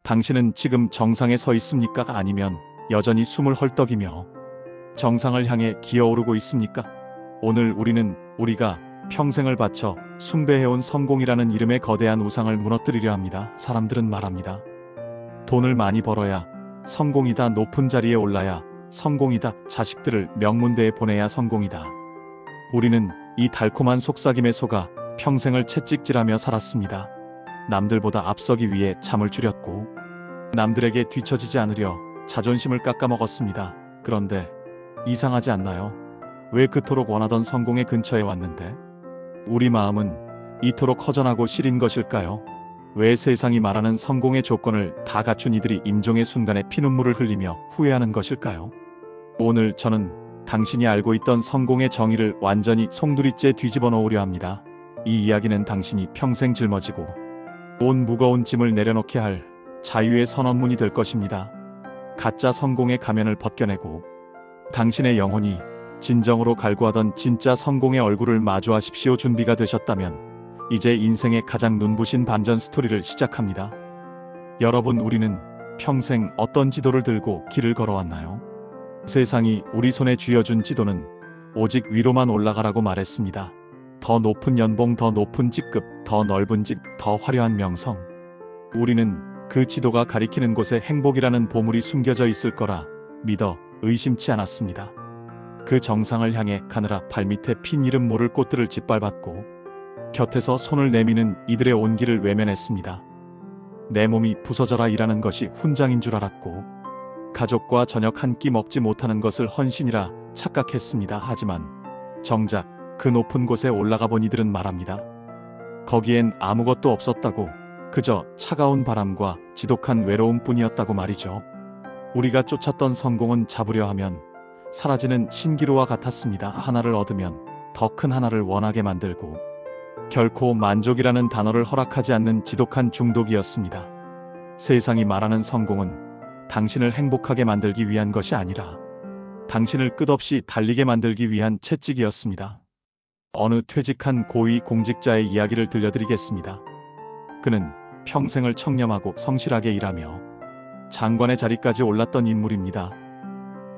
당신은 지금 정상에 서 있습니까? 아니면 여전히 숨을 헐떡이며 정상을 향해 기어오르고 있습니까? 오늘 우리는 우리가 평생을 바쳐 숭배해온 성공이라는 이름의 거대한 우상을 무너뜨리려 합니다. 사람들은 말합니다. 돈을 많이 벌어야 성공이다. 높은 자리에 올라야 성공이다. 자식들을 명문대에 보내야 성공이다. 우리는 이 달콤한 속삭임에 속아 평생을 채찍질하며 살았습니다. 남들보다 앞서기 위해 잠을 줄였고 남들에게 뒤처지지 않으려 자존심을 깎아먹었습니다. 그런데 이상하지 않나요? 왜 그토록 원하던 성공의 근처에 왔는데 우리 마음은 이토록 허전하고 시린 것일까요? 왜 세상이 말하는 성공의 조건을 다 갖춘 이들이 임종의 순간에 피눈물을 흘리며 후회하는 것일까요? 오늘 저는 당신이 알고 있던 성공의 정의를 완전히 송두리째 뒤집어 놓으려 합니다. 이 이야기는 당신이 평생 짊어지고 온 무거운 짐을 내려놓게 할 자유의 선언문이 될 것입니다. 가짜 성공의 가면을 벗겨내고 당신의 영혼이 진정으로 갈구하던 진짜 성공의 얼굴을 마주하십시오. 준비가 되셨다면 이제 인생의 가장 눈부신 반전 스토리를 시작합니다. 여러분, 우리는 평생 어떤 지도를 들고 길을 걸어왔나요? 세상이 우리 손에 쥐어준 지도는 오직 위로만 올라가라고 말했습니다. 더 높은 연봉, 더 높은 직급, 더 넓은 집, 더 화려한 명성. 우리는 그 지도가 가리키는 곳에 행복이라는 보물이 숨겨져 있을 거라 믿어 의심치 않았습니다. 그 정상을 향해 가느라 발밑에 핀 이름 모를 꽃들을 짓밟았고 곁에서 손을 내미는 이들의 온기를 외면했습니다. 내 몸이 부서져라 일하는 것이 훈장인 줄 알았고 가족과 저녁 한 끼 먹지 못하는 것을 헌신이라 착각했습니다. 하지만 정작 그 높은 곳에 올라가 본 이들은 말합니다. 거기엔 아무것도 없었다고, 그저 차가운 바람과 지독한 외로움뿐이었다고 말이죠. 우리가 쫓았던 성공은 잡으려 하면 사라지는 신기루와 같았습니다. 하나를 얻으면 더 큰 하나를 원하게 만들고 결코 만족이라는 단어를 허락하지 않는 지독한 중독이었습니다. 세상이 말하는 성공은 당신을 행복하게 만들기 위한 것이 아니라 당신을 끝없이 달리게 만들기 위한 채찍이었습니다. 어느 퇴직한 고위 공직자의 이야기를 들려드리겠습니다. 그는 평생을 청렴하고 성실하게 일하며 장관의 자리까지 올랐던 인물입니다.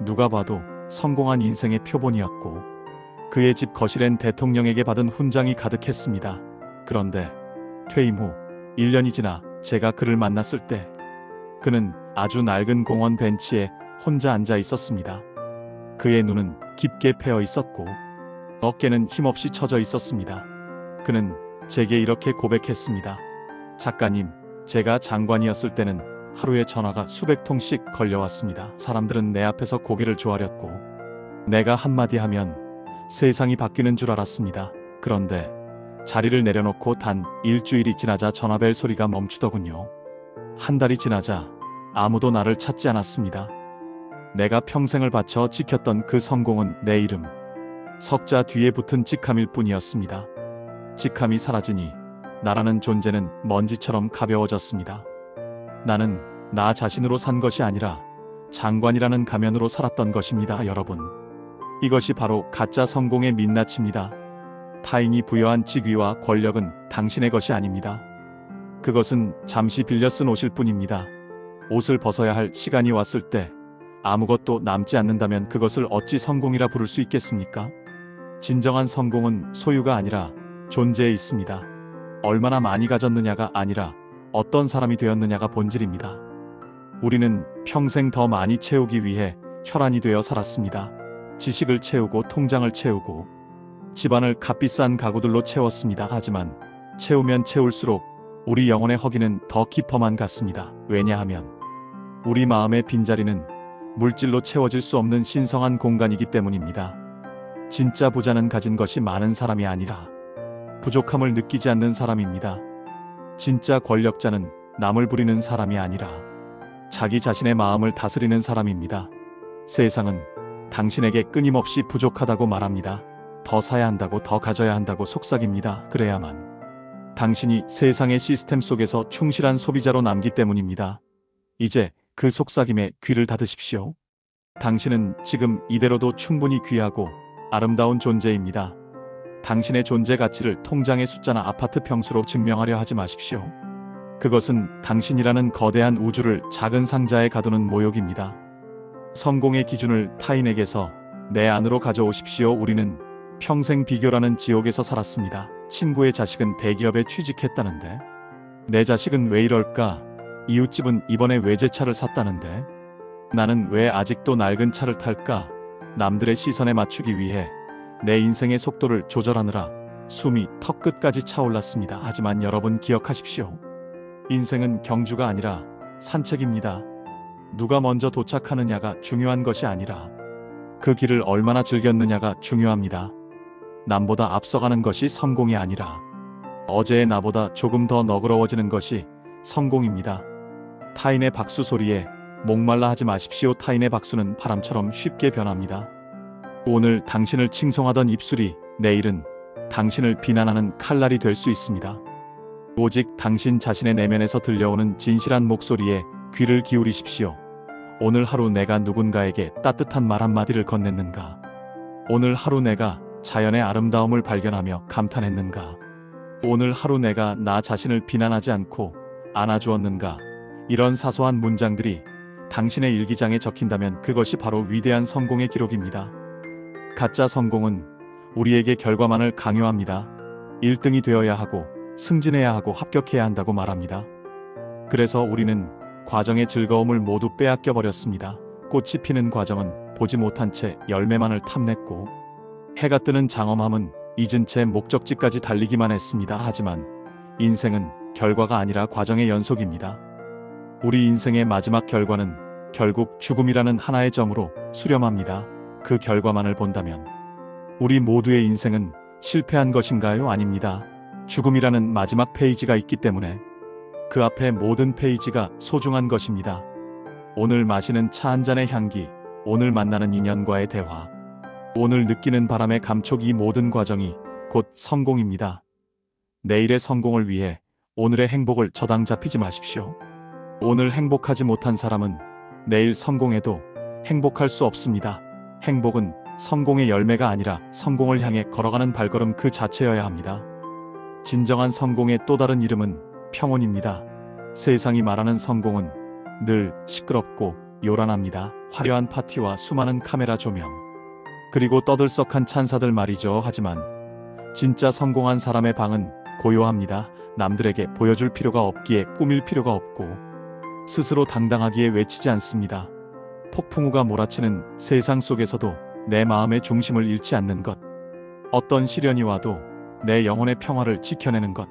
누가 봐도 성공한 인생의 표본이었고 그의 집 거실엔 대통령에게 받은 훈장이 가득했습니다. 그런데 퇴임 후 1년이 지나 제가 그를 만났을 때 그는 아주 낡은 공원 벤치에 혼자 앉아 있었습니다. 그의 눈은 깊게 패여 있었고 어깨는 힘없이 처져 있었습니다. 그는 제게 이렇게 고백했습니다. 작가님, 제가 장관이었을 때는 하루에 전화가 수백 통씩 걸려왔습니다. 사람들은 내 앞에서 고개를 조아렸고 내가 한마디 하면 세상이 바뀌는 줄 알았습니다. 그런데 자리를 내려놓고 단 일주일이 지나자 전화벨 소리가 멈추더군요. 한 달이 지나자 아무도 나를 찾지 않았습니다. 내가 평생을 바쳐 지켰던 그 성공은 내 이름 석자 뒤에 붙은 직함일 뿐이었습니다. 직함이 사라지니 나라는 존재는 먼지처럼 가벼워졌습니다. 나는 나 자신으로 산 것이 아니라 장관이라는 가면으로 살았던 것입니다. 여러분, 이것이 바로 가짜 성공의 민낯입니다. 타인이 부여한 직위와 권력은 당신의 것이 아닙니다. 그것은 잠시 빌려 쓴 옷일 뿐입니다. 옷을 벗어야 할 시간이 왔을 때 아무것도 남지 않는다면 그것을 어찌 성공이라 부를 수 있겠습니까? 진정한 성공은 소유가 아니라 존재에 있습니다. 얼마나 많이 가졌느냐가 아니라 어떤 사람이 되었느냐가 본질입니다. 우리는 평생 더 많이 채우기 위해 혈안이 되어 살았습니다. 지식을 채우고 통장을 채우고 집안을 값비싼 가구들로 채웠습니다. 하지만 채우면 채울수록 우리 영혼의 허기는 더 깊어만 갔습니다. 왜냐하면 우리 마음의 빈자리는 물질로 채워질 수 없는 신성한 공간이기 때문입니다. 진짜 부자는 가진 것이 많은 사람이 아니라 부족함을 느끼지 않는 사람입니다. 진짜 권력자는 남을 부리는 사람이 아니라 자기 자신의 마음을 다스리는 사람입니다. 세상은 당신에게 끊임없이 부족하다고 말합니다. 더 사야 한다고, 더 가져야 한다고 속삭입니다. 그래야만 당신이 세상의 시스템 속에서 충실한 소비자로 남기 때문입니다. 이제 그 속삭임에 귀를 닫으십시오. 당신은 지금 이대로도 충분히 귀하고 아름다운 존재입니다. 당신의 존재 가치를 통장의 숫자나 아파트 평수로 증명하려 하지 마십시오. 그것은 당신이라는 거대한 우주를 작은 상자에 가두는 모욕입니다. 성공의 기준을 타인에게서 내 안으로 가져오십시오. 우리는 평생 비교라는 지옥에서 살았습니다. 친구의 자식은 대기업에 취직했다는데, 내 자식은 왜 이럴까? 이웃집은 이번에 외제차를 샀다는데, 나는 왜 아직도 낡은 차를 탈까? 남들의 시선에 맞추기 위해 내 인생의 속도를 조절하느라 숨이 턱끝까지 차올랐습니다. 하지만 여러분 기억하십시오. 인생은 경주가 아니라 산책입니다. 누가 먼저 도착하느냐가 중요한 것이 아니라 그 길을 얼마나 즐겼느냐가 중요합니다. 남보다 앞서가는 것이 성공이 아니라 어제의 나보다 조금 더 너그러워지는 것이 성공입니다. 타인의 박수 소리에 목말라 하지 마십시오. 타인의 박수는 바람처럼 쉽게 변합니다. 오늘 당신을 칭송하던 입술이 내일은 당신을 비난하는 칼날이 될 수 있습니다. 오직 당신 자신의 내면에서 들려오는 진실한 목소리에 귀를 기울이십시오. 오늘 하루 내가 누군가에게 따뜻한 말 한마디를 건넸는가? 오늘 하루 내가 자연의 아름다움을 발견하며 감탄했는가? 오늘 하루 내가 나 자신을 비난하지 않고 안아주었는가? 이런 사소한 문장들이 당신의 일기장에 적힌다면 그것이 바로 위대한 성공의 기록입니다. 가짜 성공은 우리에게 결과만을 강요합니다. 1등이 되어야 하고 승진해야 하고 합격해야 한다고 말합니다. 그래서 우리는 과정의 즐거움을 모두 빼앗겨 버렸습니다. 꽃이 피는 과정은 보지 못한 채 열매만을 탐냈고, 해가 뜨는 장엄함은 잊은 채 목적지까지 달리기만 했습니다. 하지만 인생은 결과가 아니라 과정의 연속입니다. 우리 인생의 마지막 결과는 결국 죽음이라는 하나의 점으로 수렴합니다. 그 결과만을 본다면 우리 모두의 인생은 실패한 것인가요? 아닙니다. 죽음이라는 마지막 페이지가 있기 때문에 그 앞에 모든 페이지가 소중한 것입니다. 오늘 마시는 차 한 잔의 향기, 오늘 만나는 인연과의 대화, 오늘 느끼는 바람의 감촉, 이 모든 과정이 곧 성공입니다. 내일의 성공을 위해 오늘의 행복을 저당 잡히지 마십시오. 오늘 행복하지 못한 사람은 내일 성공해도 행복할 수 없습니다. 행복은 성공의 열매가 아니라 성공을 향해 걸어가는 발걸음 그 자체여야 합니다. 진정한 성공의 또 다른 이름은 평온입니다. 세상이 말하는 성공은 늘 시끄럽고 요란합니다. 화려한 파티와 수많은 카메라 조명, 그리고 떠들썩한 찬사들 말이죠. 하지만 진짜 성공한 사람의 방은 고요합니다. 남들에게 보여줄 필요가 없기에 꾸밀 필요가 없고, 스스로 당당하기에 외치지 않습니다. 폭풍우가 몰아치는 세상 속에서도 내 마음의 중심을 잃지 않는 것, 어떤 시련이 와도 내 영혼의 평화를 지켜내는 것,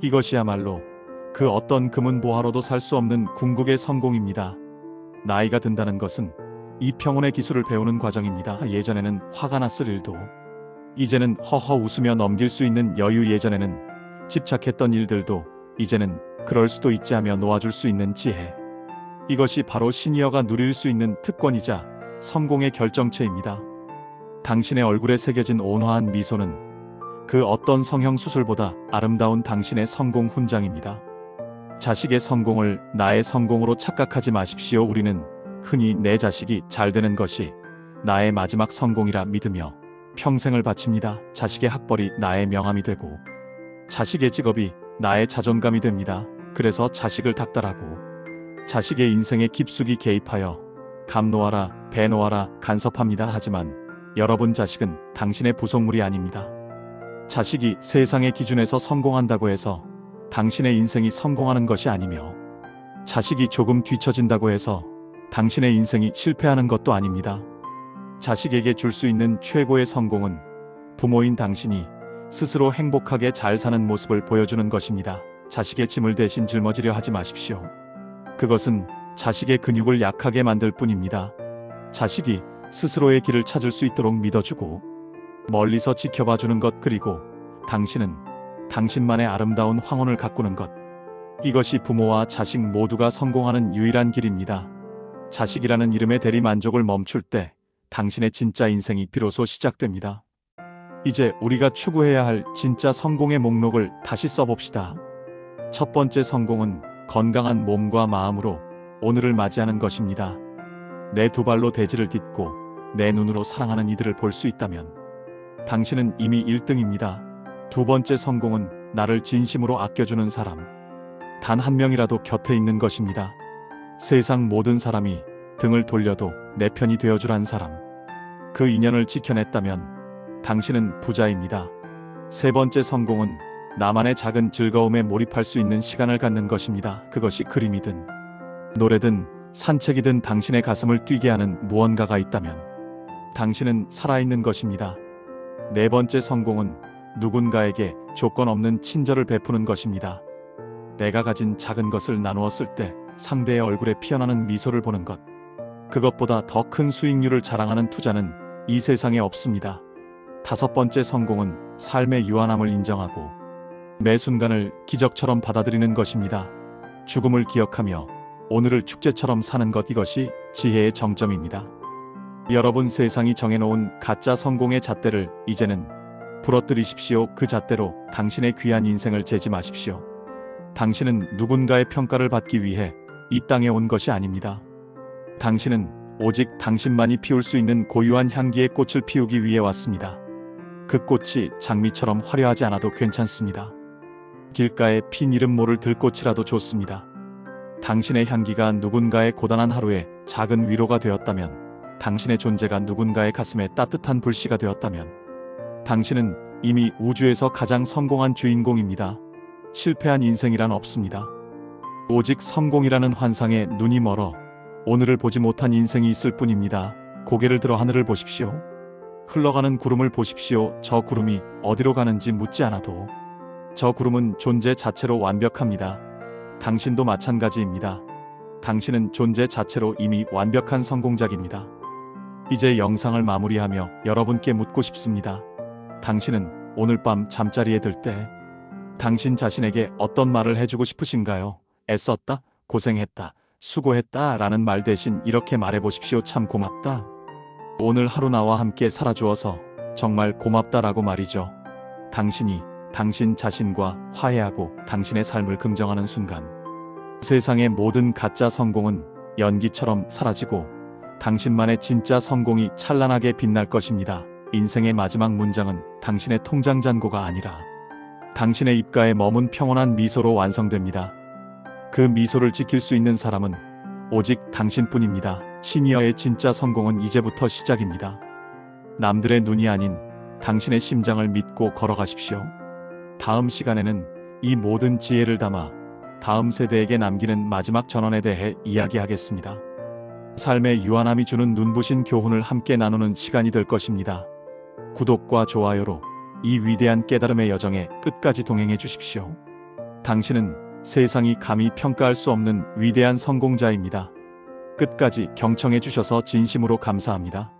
이것이야말로 그 어떤 금은 보화로도 살 수 없는 궁극의 성공입니다. 나이가 든다는 것은 이 평온의 기술을 배우는 과정입니다. 예전에는 화가 났을 일도 이제는 허허 웃으며 넘길 수 있는 여유, 예전에는 집착했던 일들도 이제는 그럴 수도 있지 하며 놓아줄 수 있는 지혜, 이것이 바로 시니어가 누릴 수 있는 특권이자 성공의 결정체입니다. 당신의 얼굴에 새겨진 온화한 미소는 그 어떤 성형수술보다 아름다운 당신의 성공 훈장입니다. 자식의 성공을 나의 성공으로 착각하지 마십시오. 우리는 흔히 내 자식이 잘 되는 것이 나의 마지막 성공이라 믿으며 평생을 바칩니다. 자식의 학벌이 나의 명함이 되고 자식의 직업이 나의 자존감이 됩니다. 그래서 자식을 닥달하고 자식의 인생에 깊숙이 개입하여 감 놓아라, 배 놓아라 간섭합니다. 하지만 여러분 자식은 당신의 부속물이 아닙니다. 자식이 세상의 기준에서 성공한다고 해서 당신의 인생이 성공하는 것이 아니며, 자식이 조금 뒤처진다고 해서 당신의 인생이 실패하는 것도 아닙니다. 자식에게 줄 수 있는 최고의 성공은 부모인 당신이 스스로 행복하게 잘 사는 모습을 보여주는 것입니다. 자식의 짐을 대신 짊어지려 하지 마십시오. 그것은 자식의 근육을 약하게 만들 뿐입니다. 자식이 스스로의 길을 찾을 수 있도록 믿어주고 멀리서 지켜봐주는 것, 그리고 당신은 당신만의 아름다운 황혼을 가꾸는 것, 이것이 부모와 자식 모두가 성공하는 유일한 길입니다. 자식이라는 이름의 대리만족을 멈출 때 당신의 진짜 인생이 비로소 시작됩니다. 이제 우리가 추구해야 할 진짜 성공의 목록을 다시 써봅시다. 첫 번째 성공은 건강한 몸과 마음으로 오늘을 맞이하는 것입니다. 내 두 발로 대지를 딛고 내 눈으로 사랑하는 이들을 볼 수 있다면 당신은 이미 1등입니다. 두 번째 성공은 나를 진심으로 아껴주는 사람. 단 한 명이라도 곁에 있는 것입니다. 세상 모든 사람이 등을 돌려도 내 편이 되어줄 한 사람. 그 인연을 지켜냈다면 당신은 부자입니다. 세 번째 성공은 나만의 작은 즐거움에 몰입할 수 있는 시간을 갖는 것입니다. 그것이 그림이든 노래든 산책이든 당신의 가슴을 뛰게 하는 무언가가 있다면 당신은 살아있는 것입니다. 네 번째 성공은 누군가에게 조건 없는 친절을 베푸는 것입니다. 내가 가진 작은 것을 나누었을 때 상대의 얼굴에 피어나는 미소를 보는 것. 그것보다 더 큰 수익률을 자랑하는 투자는 이 세상에 없습니다. 다섯 번째 성공은 삶의 유한함을 인정하고 매 순간을 기적처럼 받아들이는 것입니다. 죽음을 기억하며 오늘을 축제처럼 사는 것, 이것이 지혜의 정점입니다. 여러분, 세상이 정해놓은 가짜 성공의 잣대를 이제는 부러뜨리십시오. 그 잣대로 당신의 귀한 인생을 재지 마십시오. 당신은 누군가의 평가를 받기 위해 이 땅에 온 것이 아닙니다. 당신은 오직 당신만이 피울 수 있는 고유한 향기의 꽃을 피우기 위해 왔습니다. 그 꽃이 장미처럼 화려하지 않아도 괜찮습니다. 길가에 핀 이름 모를 들꽃이라도 좋습니다. 당신의 향기가 누군가의 고단한 하루에 작은 위로가 되었다면, 당신의 존재가 누군가의 가슴에 따뜻한 불씨가 되었다면, 당신은 이미 우주에서 가장 성공한 주인공입니다. 실패한 인생이란 없습니다. 오직 성공이라는 환상에 눈이 멀어 오늘을 보지 못한 인생이 있을 뿐입니다. 고개를 들어 하늘을 보십시오. 흘러가는 구름을 보십시오. 저 구름이 어디로 가는지 묻지 않아도 저 구름은 존재 자체로 완벽합니다. 당신도 마찬가지입니다. 당신은 존재 자체로 이미 완벽한 성공작입니다. 이제 영상을 마무리하며 여러분께 묻고 싶습니다. 당신은 오늘 밤 잠자리에 들 때 당신 자신에게 어떤 말을 해주고 싶으신가요? 애썼다, 고생했다, 수고했다 라는 말 대신 이렇게 말해보십시오. 참 고맙다. 오늘 하루 나와 함께 살아주어서 정말 고맙다라고 말이죠. 당신이 당신 자신과 화해하고 당신의 삶을 긍정하는 순간, 세상의 모든 가짜 성공은 연기처럼 사라지고 당신만의 진짜 성공이 찬란하게 빛날 것입니다. 인생의 마지막 문장은 당신의 통장 잔고가 아니라 당신의 입가에 머문 평온한 미소로 완성됩니다. 그 미소를 지킬 수 있는 사람은 오직 당신뿐입니다. 시니어의 진짜 성공은 이제부터 시작입니다. 남들의 눈이 아닌 당신의 심장을 믿고 걸어가십시오. 다음 시간에는 이 모든 지혜를 담아 다음 세대에게 남기는 마지막 전언에 대해 이야기하겠습니다. 삶의 유한함이 주는 눈부신 교훈을 함께 나누는 시간이 될 것입니다. 구독과 좋아요로 이 위대한 깨달음의 여정에 끝까지 동행해 주십시오. 당신은 세상이 감히 평가할 수 없는 위대한 성공자입니다. 끝까지 경청해 주셔서 진심으로 감사합니다.